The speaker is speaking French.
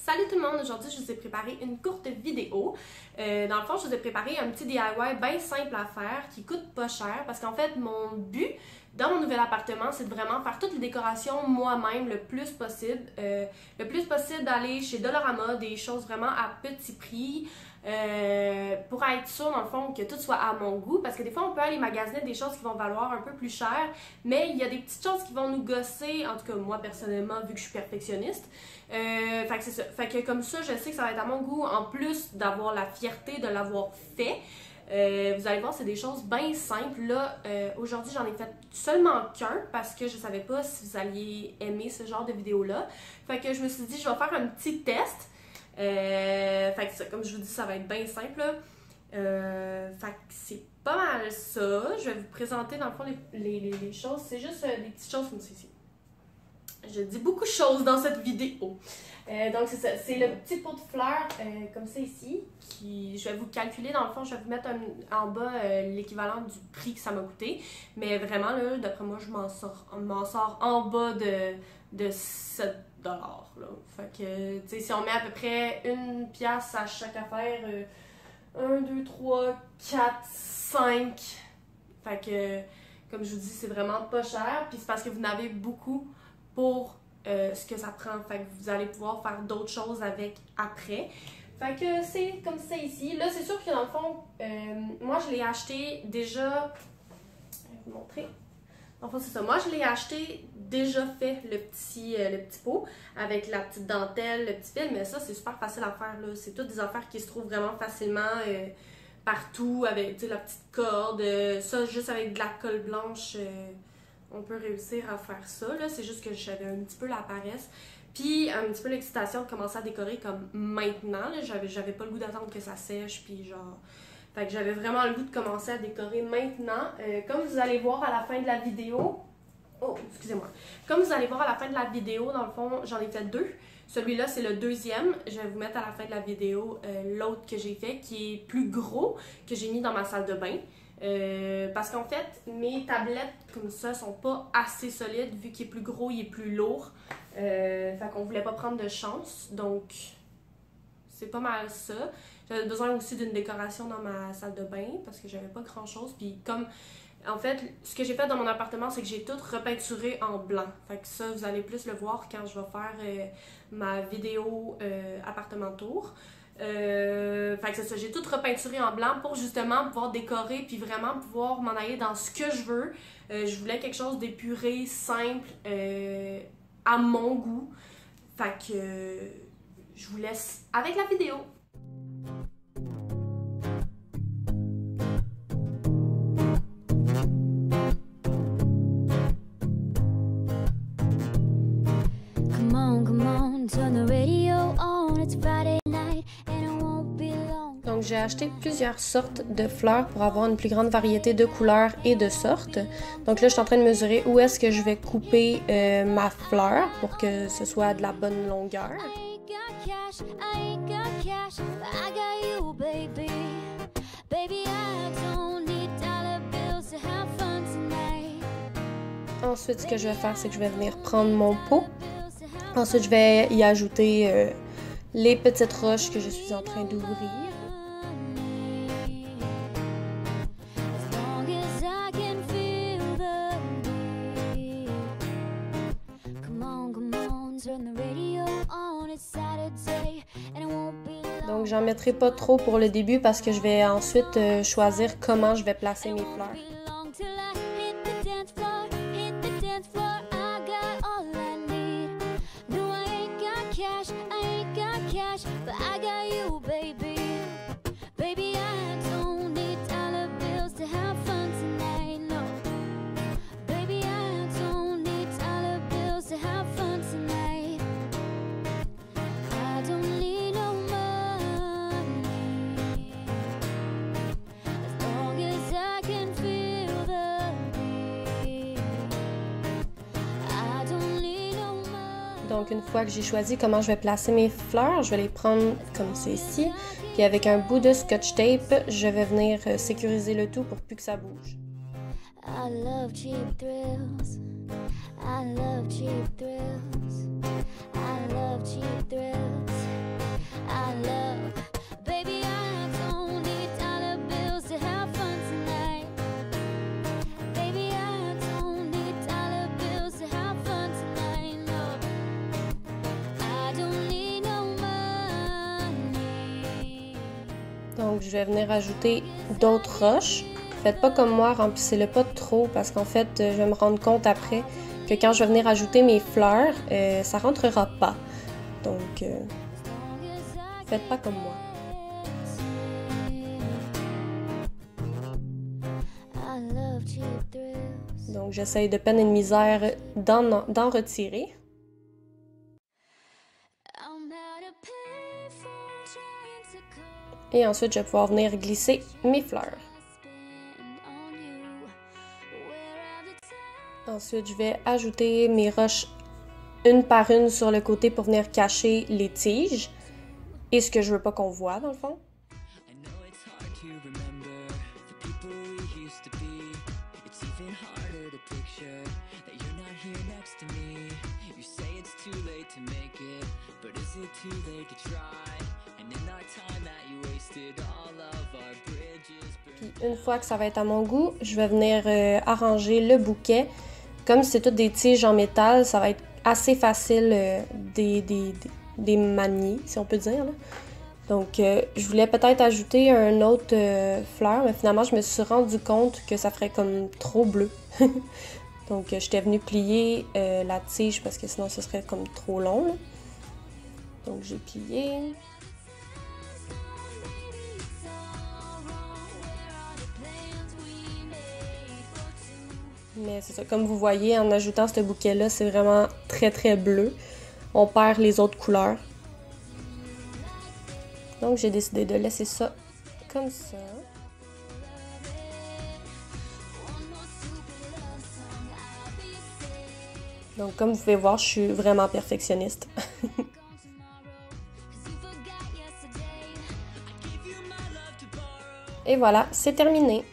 Salut tout le monde, aujourd'hui je vous ai préparé une courte vidéo. Dans le fond, je vous ai préparé un petit DIY bien simple à faire qui coûte pas cher parce qu'en fait, mon but dans mon nouvel appartement, c'est de vraiment faire toutes les décorations moi-même le plus possible. Le plus possible d'aller chez Dollarama, des choses vraiment à petit prix. Pour être sûr dans le fond que tout soit à mon goût, parce que des fois on peut aller magasiner des choses qui vont valoir un peu plus cher, mais il y a des petites choses qui vont nous gosser, en tout cas moi personnellement vu que je suis perfectionniste. Fait que c'est ça, fait que comme ça je sais que ça va être à mon goût en plus d'avoir la fierté de l'avoir fait. Vous allez voir, c'est des choses bien simples. Là, aujourd'hui, j'en ai fait seulement qu'un parce que je savais pas si vous alliez aimer ce genre de vidéo-là. Fait que je me suis dit, je vais faire un petit test. Fait que ça, comme je vous dis, ça va être bien simple. Fait que c'est pas mal ça. Je vais vous présenter dans le fond les choses. C'est juste des petites choses comme ceci. Je dis beaucoup de choses dans cette vidéo. Donc c'est ça, c'est le petit pot de fleurs comme ça ici, qui je vais vous calculer dans le fond, je vais vous mettre en bas l'équivalent du prix que ça m'a coûté. Mais vraiment là, d'après moi, je m'en sors en bas de 7 $. Là. Fait que, tu sais, si on met à peu près une pièce à chaque affaire, 1, 2, 3, 4, 5. Fait que, comme je vous dis, c'est vraiment pas cher. Puis c'est parce que vous n'avez beaucoup pour ce que ça prend. Fait que vous allez pouvoir faire d'autres choses avec après. Fait que c'est comme ça ici. Là, c'est sûr que dans le fond, moi je l'ai acheté déjà. Je vais vous montrer. En fait, c'est ça. Moi, je l'ai acheté déjà fait, le petit pot, avec la petite dentelle, le petit fil, mais ça, c'est super facile à faire, là. C'est toutes des affaires qui se trouvent vraiment facilement partout, avec, tu sais, la petite corde. Ça, juste avec de la colle blanche, on peut réussir à faire ça, là. C'est juste que j'avais un petit peu la paresse. Puis, un petit peu l'excitation de commencer à décorer comme maintenant, là. J'avais pas le goût d'attendre que ça sèche, puis genre... Fait que j'avais vraiment le goût de commencer à décorer maintenant. Comme vous allez voir à la fin de la vidéo... Oh, excusez-moi. Comme vous allez voir à la fin de la vidéo, dans le fond, j'en ai fait deux. Celui-là, c'est le deuxième. Je vais vous mettre à la fin de la vidéo l'autre que j'ai fait, qui est plus gros, que j'ai mis dans ma salle de bain. Parce qu'en fait, mes tablettes comme ça sont pas assez solides, vu qu'il est plus gros, il est plus lourd. Fait qu'on voulait pas prendre de chance, donc c'est pas mal ça. J'avais besoin aussi d'une décoration dans ma salle de bain parce que j'avais pas grand chose. Puis comme, en fait, ce que j'ai fait dans mon appartement, c'est que j'ai tout repeinturé en blanc. Fait que ça, vous allez plus le voir quand je vais faire ma vidéo appartement tour. Fait que c'est ça, j'ai tout repeinturé en blanc pour justement pouvoir décorer puis vraiment pouvoir m'en aller dans ce que je veux. Je voulais quelque chose d'épuré, simple, à mon goût. Fait que je vous laisse avec la vidéo. Donc j'ai acheté plusieurs sortes de fleurs pour avoir une plus grande variété de couleurs et de sortes. Donc là je suis en train de mesurer où est-ce que je vais couper ma fleur pour que ce soit de la bonne longueur. Ensuite ce que je vais faire, c'est que je vais venir prendre mon pot. Ensuite je vais y ajouter les petites roches que je suis en train d'ouvrir. Donc j'en mettrai pas trop pour le début parce que je vais ensuite choisir comment je vais placer mes fleurs. Donc une fois que j'ai choisi comment je vais placer mes fleurs, je vais les prendre comme ceci. Puis avec un bout de scotch tape, je vais venir sécuriser le tout pour plus que ça bouge. I love cheap thrills. I love cheap thrills. I love cheap thrills. je vais venir ajouter d'autres roches. Faites pas comme moi, remplissez-le pas trop parce qu'en fait, je vais me rendre compte après que quand je vais venir ajouter mes fleurs, ça rentrera pas. Donc, faites pas comme moi. Donc, j'essaye de peine et de misère d'en retirer. Et ensuite, je vais pouvoir venir glisser mes fleurs. Ensuite, je vais ajouter mes roches une par une sur le côté pour venir cacher les tiges et ce que je veux pas qu'on voit dans le fond. Puis une fois que ça va être à mon goût, je vais venir arranger le bouquet. Comme c'est toutes des tiges en métal, ça va être assez facile des manier, si on peut dire, là. Donc, je voulais peut-être ajouter un autre fleur, mais finalement, je me suis rendu compte que ça ferait comme trop bleu. Donc, j'étais venue plier la tige parce que sinon, ce serait comme trop long, là. Donc, j'ai plié. Mais c'est ça, comme vous voyez, en ajoutant ce bouquet-là, c'est vraiment très très bleu. On perd les autres couleurs. Donc j'ai décidé de laisser ça comme ça. Donc comme vous pouvez voir, je suis vraiment perfectionniste. Et voilà, c'est terminé.